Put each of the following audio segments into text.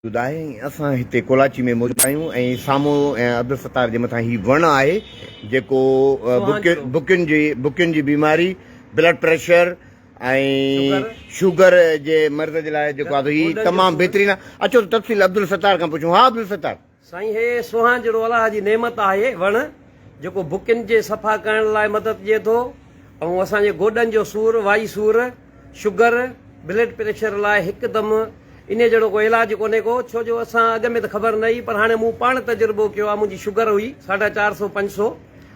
असां हिते कोलाची में मौजूद आहियूं ऐं साम्हूं अब्दुल सत्तार जे मथां ही वण आहे जेको बुकियुनि जी बीमारी, ब्लड प्रेशर ऐं शुगर जे मर्ज़ जे लाइ जेको आहे ही तमामु बहितरीनु आहे। अचो तफ़सील अब्दुल सत्तार खां पुछूं। हा अब्दुल सत्तार साईं, हे सुहान जहिड़ो अलाह जी नेमत आहे वण जेको बुकियुनि जे सफ़ा करण लाइ मदद ॾिए थो ऐं असांजे गोॾनि जो सूरु, वाई सूरु, शुगर, ब्लड प्रेशर लाइ हिकदमि इन जहिड़ो को इलाज कोन्हे को। छो जो असां अॻ में त ख़बर न हुई, पर हाणे मूं पाण तजुर्बो कयो आहे। मुंहिंजी शुगर हुई 450 500,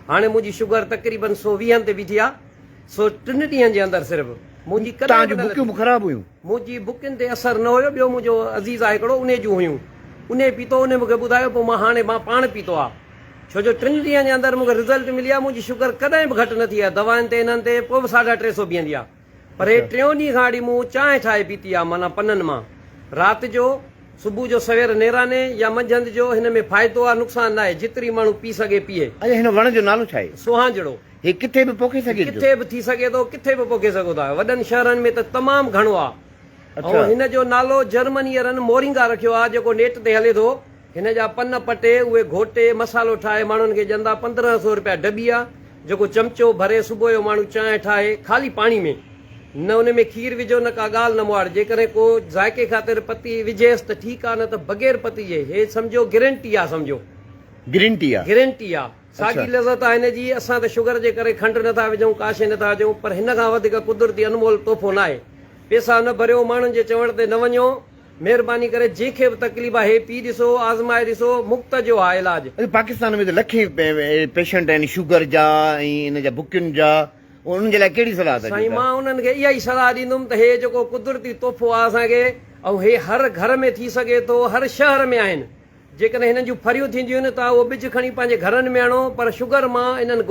हाणे मुंहिंजी शुगर तक़रीबन 120 ते बीठी आहे। सो 3 ॾींहंनि जे अंदरि सिर्फ़ु मुंहिंजी बुकियूं ख़राब हुयूं। मुंहिंजी बुकियुनि ते असरु न हुयो। ॿियो मुंहिंजो अज़ीज़ आहे हिकिड़ो, उन जूं हुयूं, उन पीतो, उन मूंखे ॿुधायो, पोइ मां पाण पीतो आहे। छो जो 3 ॾींहंनि जे अंदरि मूंखे रिज़ल्ट मिली आहे। मुंहिंजी शुगर कॾहिं बि घटि न थी आहे दवाउनि ते, इन्हनि ते, पोइ बि 350 बीहंदी आहे। पर हे 3 ॾींहं खां मूं चांहि ठाहे पीती आहे, माना पननि मां। राति जो, सुबुह जो, सवेर नेराने या मंझंदि जो, हिन में फ़ाइदो आहे, नुक़सान न आहे। जेतिरी माण्हू पी सघे पीए। हिन वण जो नालो छा आहे? सुहान जहिड़ो। हे किथे बि पोखे सघे, किथे बि थी सघे थो, किथे बि पोखे सघो था। वॾनि शहरनि में त तमामु घणो आहे। ऐं हिन जो नालो जर्मनीअरनि मोरिंगा रखियो आहे, जेको नेट ते हले थो। हिन जा पन पटे, उहे घोटे मसालो ठाहे माण्हुनि खे ॾींदा। 1500 रुपया डॿी आहे, जेको चमचो भरे सुबुह जो माण्हू चांहि ठाहे, ख़ाली पाणी में, न उन में खीर विझो, न का ॻाल्हि न मुआड़। जेकॾहिं को ज़ाइके ख़ातिर पती विझेसि त ठीकु आहे, न त बग़ैर पती जे। हे सम्झो गारंटी आहे, सम्झो गारंटी आहे। साॻी लज़त आहे हिन जी। असां त शुगर जे करे खंडु नथा विझूं, का शइ नथा विझूं, पर हिन खां वधीक कुदरती अनमोल तोहफ़ो न आहे। पैसा न भरियो, माण्हुनि जे चवण ते न वञो। महिरबानी करे जंहिंखे बि तकलीफ़ आहे, पी ॾिसो, आज़माए ॾिसो, मुफ़्त जो आहे इलाज। पाकिस्तान में त लखे पेशेंट आहिनि शुगर जा ऐं इन जा बुकियुनि जा, उन्हनि जे लाइ कहिड़ी सलाह अथव? साईं, मां उन्हनि खे इहा ई सलाह ॾींदुमि त हे जेको कुदरती तोहफ़ो आहे असांखे, ऐं हे हर घर में थी सघे थो, हर शहर में आहिनि। जेकॾहिं हिननि जूं फरियूं थींदियूं आहिनि, तव्हां उहो ॿिज खणी पंहिंजे घरनि में आणो, पर शुगर मां, इन्हनि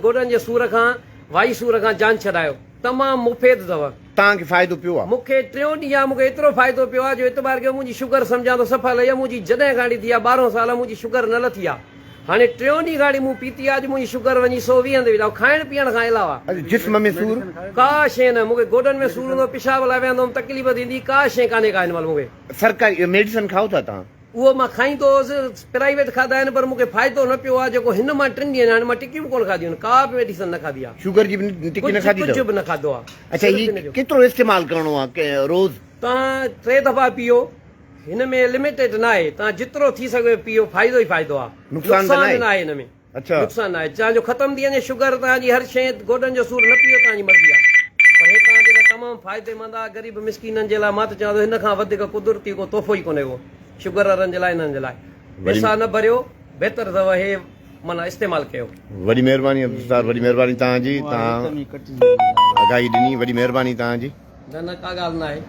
गोॾनि जे सूर खां, वाई सूर खां जान छॾायो। तमामु मुफ़ीद अथव। तव्हांखे फ़ाइदो पियो आहे? मूंखे 3 ॾींहं आहे, मूंखे एतिरो फ़ाइदो पियो आहे जो एतबार कयो। मुंहिंजी शुगर सम्झां थो सफ़ल आहे। मुंहिंजी जॾहिं खां थी आहे 12 साल, मुंहिंजी शुगर न लथी आहे। हाणे 3 ॾींहं खां मूं पीती आहे, अॼु मुंहिंजी शुगर वञी 120 ते विधा। खाइण पीअण खां अलावा जिस्म में सूर का शइ न। मूंखे गोॾनि में सूर हूंदो, पेशाब लाइ वेंदुमि, तकलीफ़ थींदी, का शइ कान्हे का हिन महिल मूंखे। सरकारी मेडिसिन खाओ था तव्हां? उहो मां खाईंदो हुउसि, प्राइवेट खाधा आहिनि, पर मूंखे फ़ाइदो न पियो आहे। जेको हिन मां 3 ॾींहं हाणे मां टिकियूं कोन खाधियूं आहिनि, का बि मेडिसिन न खाधी आहे। शुगर जी टिकी न खाधी? कुझु बि न खाधो आहे। अच्छा, ही केतिरो इस्तेमालु करणो आहे रोज़? तव्हां 3 दफ़ा पीओ, हिन में लिमिटेड न आहे। तव्हां जेतिरो थी सघे पीओ, फ़ाइदो ई फ़ाइदो आहे, नुक़सान न आहे हिन में। अच्छा, नुक़सान न आहे। तव्हांजो ख़तमु थी वञे शुगर, तव्हांजी हर शइ, गोॾनि जो सूर न पीओ, तव्हांजी मर्ज़ी आहे। पर हे तव्हांजे लाइ तमामु फ़ाइदेमंद आहे। ग़रीब मिसकीननि जे लाइ मां त चवां थो, हिन खां वधीक कुदरती को तोहफ़ो ई कोन्हे को शुगर वारनि जे लाइ, हिननि जे लाइ। पैसा न भरियो, बहितर अथव हे माना इस्तेमालु कयो। वॾी महिरबानी सर, वॾी महिरबानी तव्हांजी। तव्हां आगाही ॾिनी, वॾी महिरबानी तव्हांजी। न का ॻाल्हि न आहे।